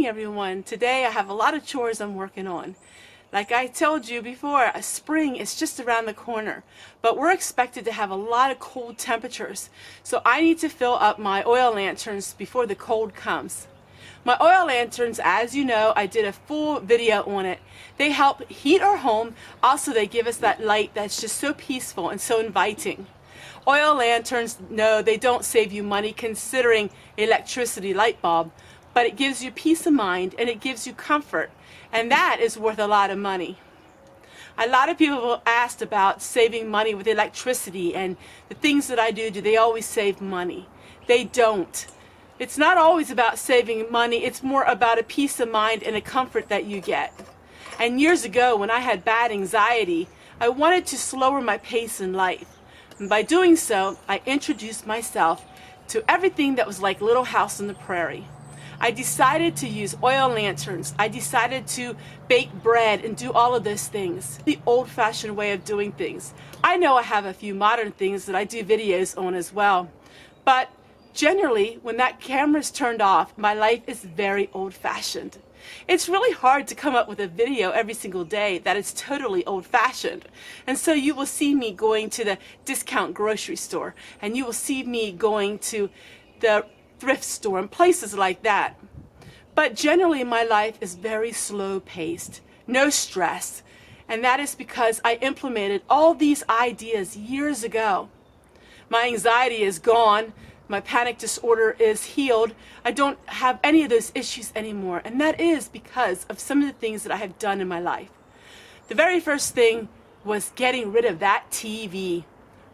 everyone. Today I have a lot of chores I'm working on. Like I told you before, spring is just around the corner, but we're expected to have a lot of cold temperatures, so I need to fill up my oil lanterns before the cold comes. My oil lanterns, as you know, I did a full video on it. They help heat our home. Also, they give us that light that's just so peaceful and so inviting. Oil lanterns, no, they don't save you money considering electricity light bulb, but it gives you peace of mind and it gives you comfort, and that is worth a lot of money. A lot of people have asked about saving money with electricity and the things that I do they always save money? They don't. It's not always about saving money, it's more about a peace of mind and a comfort that you get. And years ago when I had bad anxiety, I wanted to slower my pace in life. And by doing so, I introduced myself to everything that was like Little House on the Prairie. I decided to use oil lanterns. I decided to bake bread and do all of those things. The old-fashioned way of doing things. I know I have a few modern things that I do videos on as well. But generally, when that camera's turned off, my life is very old-fashioned. It's really hard to come up with a video every single day that is totally old-fashioned. And so you will see me going to the discount grocery store, and you will see me going to the thrift store and places like that. But generally my life is very slow-paced, no stress, and that is because I implemented all these ideas years ago. My anxiety is gone, my panic disorder is healed, I don't have any of those issues anymore, and that is because of some of the things that I have done in my life. The very first thing was getting rid of that TV.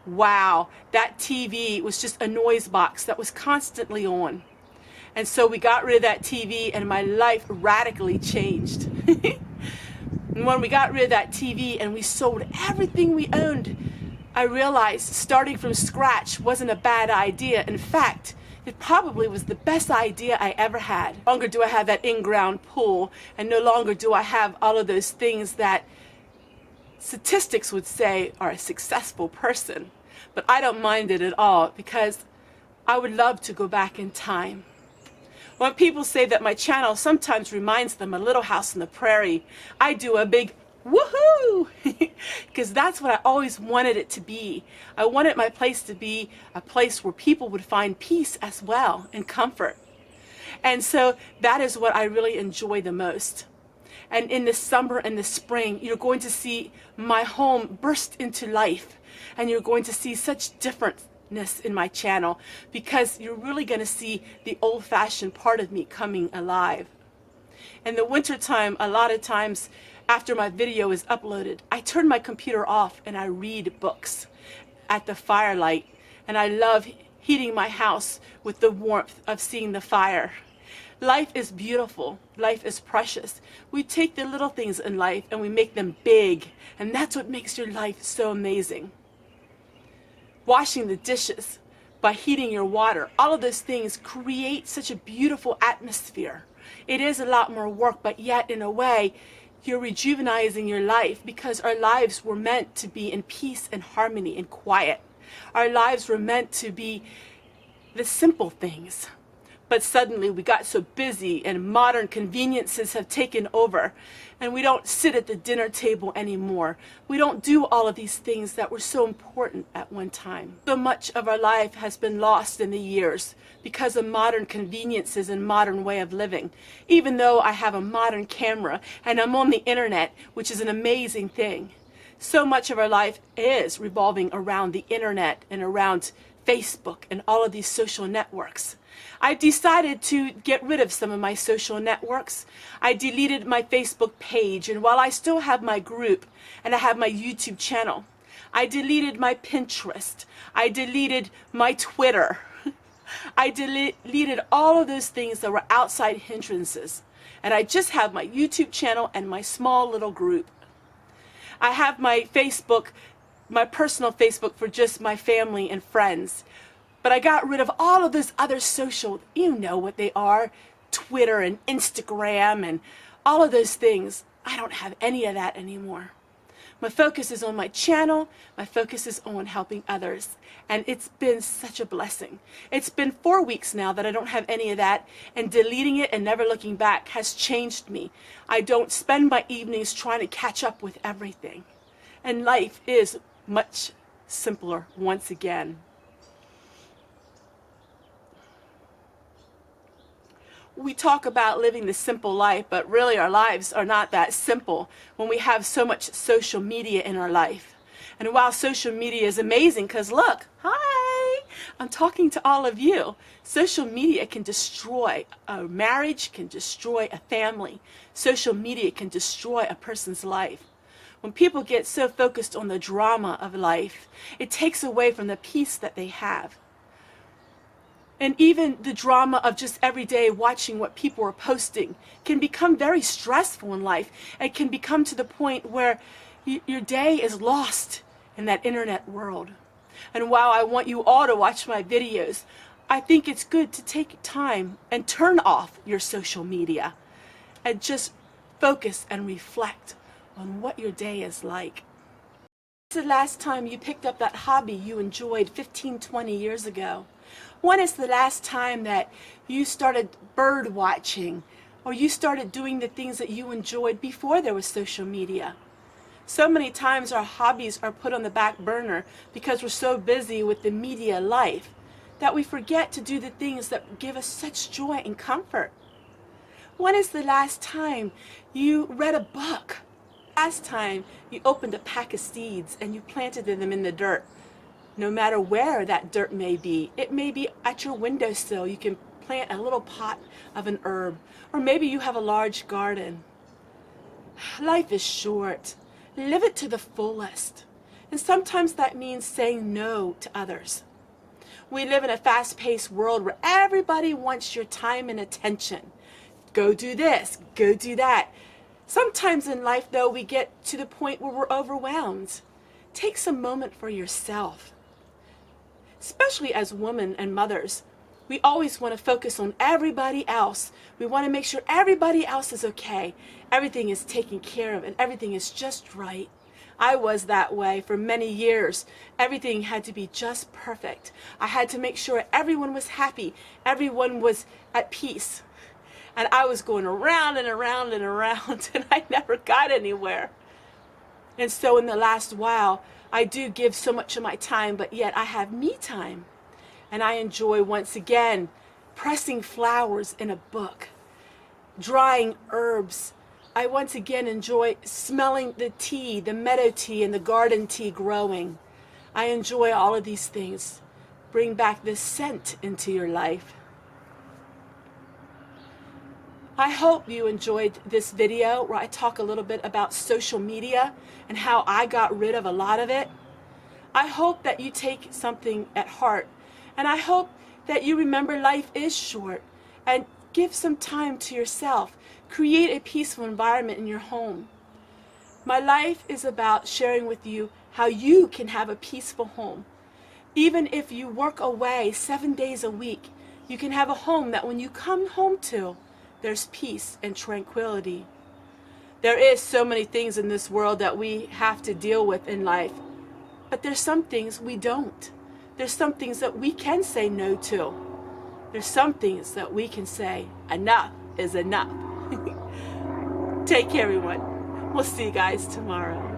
Wow, that TV was just a noise box that was constantly on. And so we got rid of that TV and my life radically changed. And when we got rid of that TV and we sold everything we owned, I realized starting from scratch wasn't a bad idea. In fact, it probably was the best idea I ever had. No longer do I have that in-ground pool, and no longer do I have all of those things that statistics would say are a successful person. But I don't mind it at all because I would love to go back in time. When people say that my channel sometimes reminds them of Little House on the Prairie, I do a big woohoo! Because that's what I always wanted it to be. I wanted my place to be a place where people would find peace as well and comfort. And so that is what I really enjoy the most. And in the summer and the spring, you're going to see my home burst into life. And you're going to see such differentness in my channel because you're really going to see the old-fashioned part of me coming alive. In the wintertime, a lot of times after my video is uploaded, I turn my computer off and I read books at the firelight. And I love heating my house with the warmth of seeing the fire. Life is beautiful. Life is precious. We take the little things in life and we make them big. And that's what makes your life so amazing. Washing the dishes, by heating your water, all of those things create such a beautiful atmosphere. It is a lot more work, but yet in a way, you're rejuvenating your life because our lives were meant to be in peace and harmony and quiet. Our lives were meant to be the simple things. But suddenly we got so busy and modern conveniences have taken over and we don't sit at the dinner table anymore. We don't do all of these things that were so important at one time. So much of our life has been lost in the years because of modern conveniences and modern way of living. Even though I have a modern camera and I'm on the internet, which is an amazing thing. So much of our life is revolving around the internet and around Facebook and all of these social networks. I decided to get rid of some of my social networks. I deleted my Facebook page, and while I still have my group and I have my YouTube channel, I deleted my Pinterest. I deleted my Twitter. I deleted all of those things that were outside hindrances. And I just have my YouTube channel and my small little group. I have my Facebook, my personal Facebook for just my family and friends. But I got rid of all of those other social, you know what they are, Twitter and Instagram and all of those things. I don't have any of that anymore. My focus is on my channel. My focus is on helping others. And it's been such a blessing. It's been 4 weeks now that I don't have any of that, and deleting it and never looking back has changed me. I don't spend my evenings trying to catch up with everything. And life is much simpler once again. We talk about living the simple life, but really our lives are not that simple when we have so much social media in our life. And while social media is amazing, because look, hi, I'm talking to all of you. Social media can destroy a marriage, can destroy a family. Social media can destroy a person's life. When people get so focused on the drama of life, it takes away from the peace that they have. And even the drama of just every day watching what people are posting can become very stressful in life. It can become to the point where your day is lost in that internet world. And while I want you all to watch my videos, I think it's good to take time and turn off your social media and just focus and reflect on what your day is like. When's the last time you picked up that hobby you enjoyed 15, 20 years ago? When is the last time that you started bird watching, or you started doing the things that you enjoyed before there was social media? So many times our hobbies are put on the back burner because we're so busy with the media life that we forget to do the things that give us such joy and comfort. When is the last time you read a book? Last time you opened a pack of seeds and you planted them in the dirt? No matter where that dirt may be, it may be at your windowsill. You can plant a little pot of an herb, or maybe you have a large garden. Life is short. Live it to the fullest. And sometimes that means saying no to others. We live in a fast-paced world where everybody wants your time and attention. Go do this, go do that. Sometimes in life, though, we get to the point where we're overwhelmed. Take some moment for yourself. Especially as women and mothers, we always want to focus on everybody else. We want to make sure everybody else is okay. Everything is taken care of and everything is just right. I was that way for many years. Everything had to be just perfect. I had to make sure everyone was happy, everyone was at peace. And I was going around and around and around, and I never got anywhere. And so in the last while, I do give so much of my time, but yet I have me time. And I enjoy, once again, pressing flowers in a book, drying herbs. I once again enjoy smelling the tea, the meadow tea and the garden tea growing. I enjoy all of these things. Bring back this scent into your life. I hope you enjoyed this video where I talk a little bit about social media and how I got rid of a lot of it. I hope that you take something at heart, and I hope that you remember life is short and give some time to yourself. Create a peaceful environment in your home. My life is about sharing with you how you can have a peaceful home. Even if you work away 7 days a week, you can have a home that when you come home to, there's peace and tranquility. There is so many things in this world that we have to deal with in life, but there's some things we don't. There's some things that we can say no to. There's some things that we can say enough is enough. Take care, everyone. We'll see you guys tomorrow.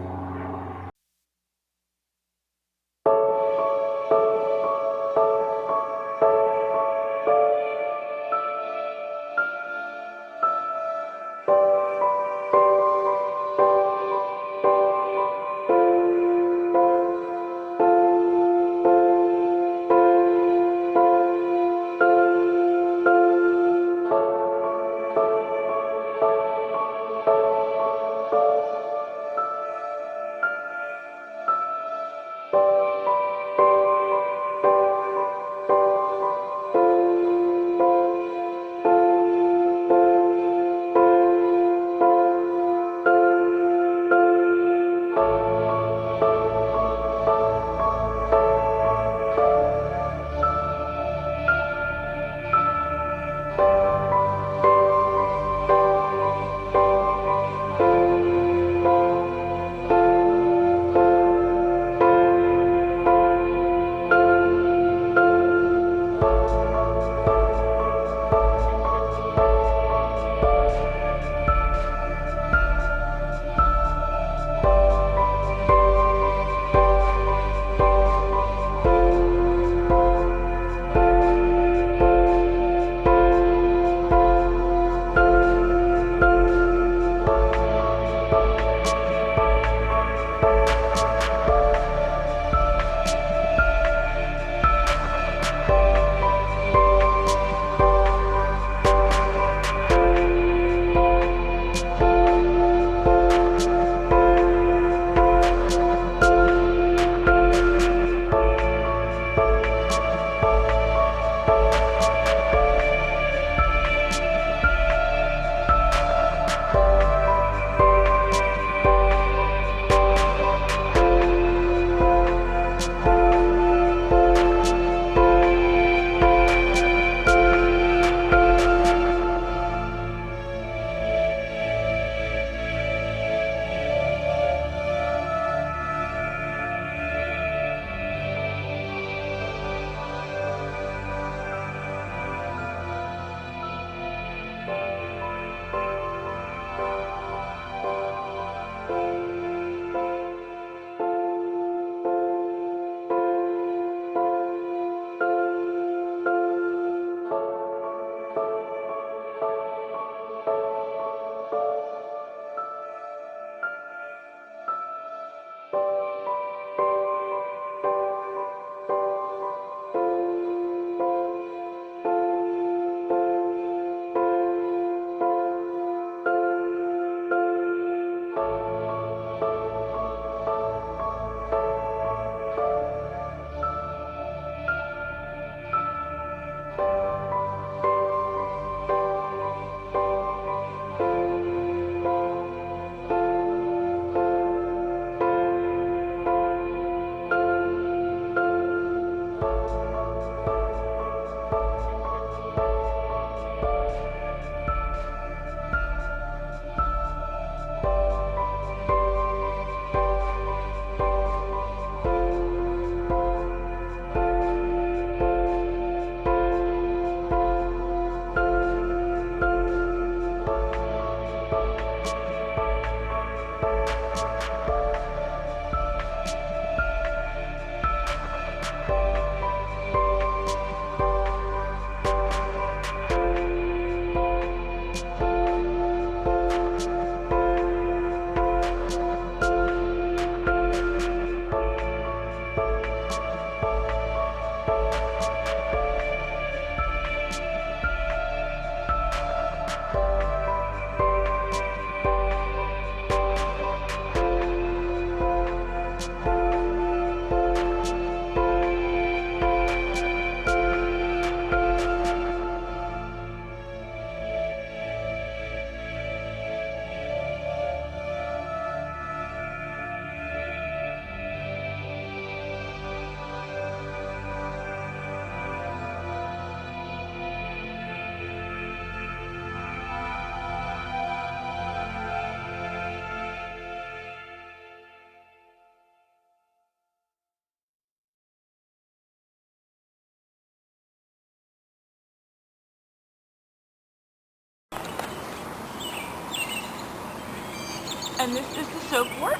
And this is the soap wort.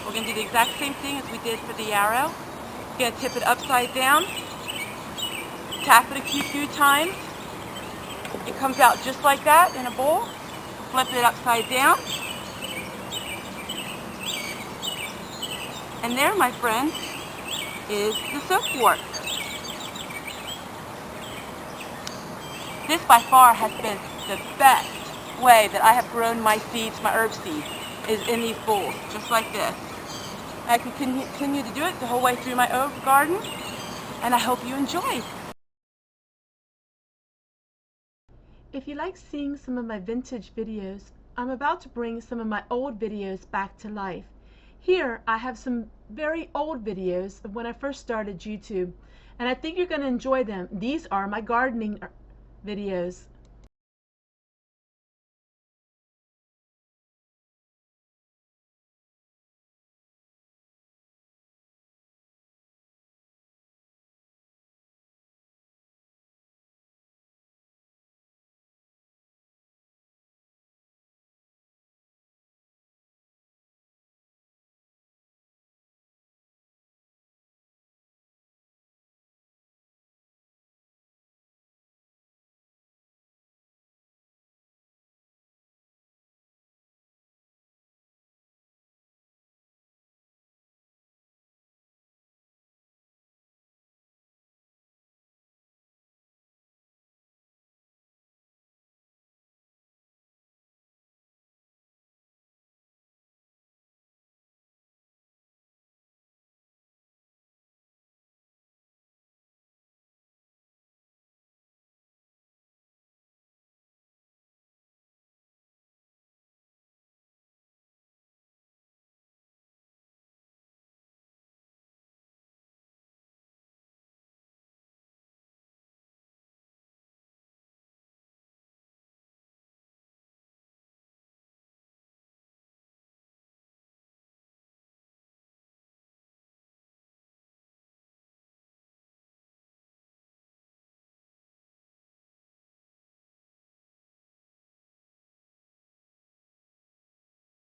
We're going to do the exact same thing as we did for the yarrow. Going to tip it upside down, tap it a few times. It comes out just like that in a bowl. Flip it upside down. And there, my friends, is the soap wort. This by far has been the best way that I have grown my seeds, my herb seeds, is in these bowls, just like this. I can continue to do it the whole way through my herb garden, and I hope you enjoy. If you like seeing some of my vintage videos, I'm about to bring some of my old videos back to life. Here I have some very old videos of when I first started YouTube, and I think you're going to enjoy them. These are my gardening videos.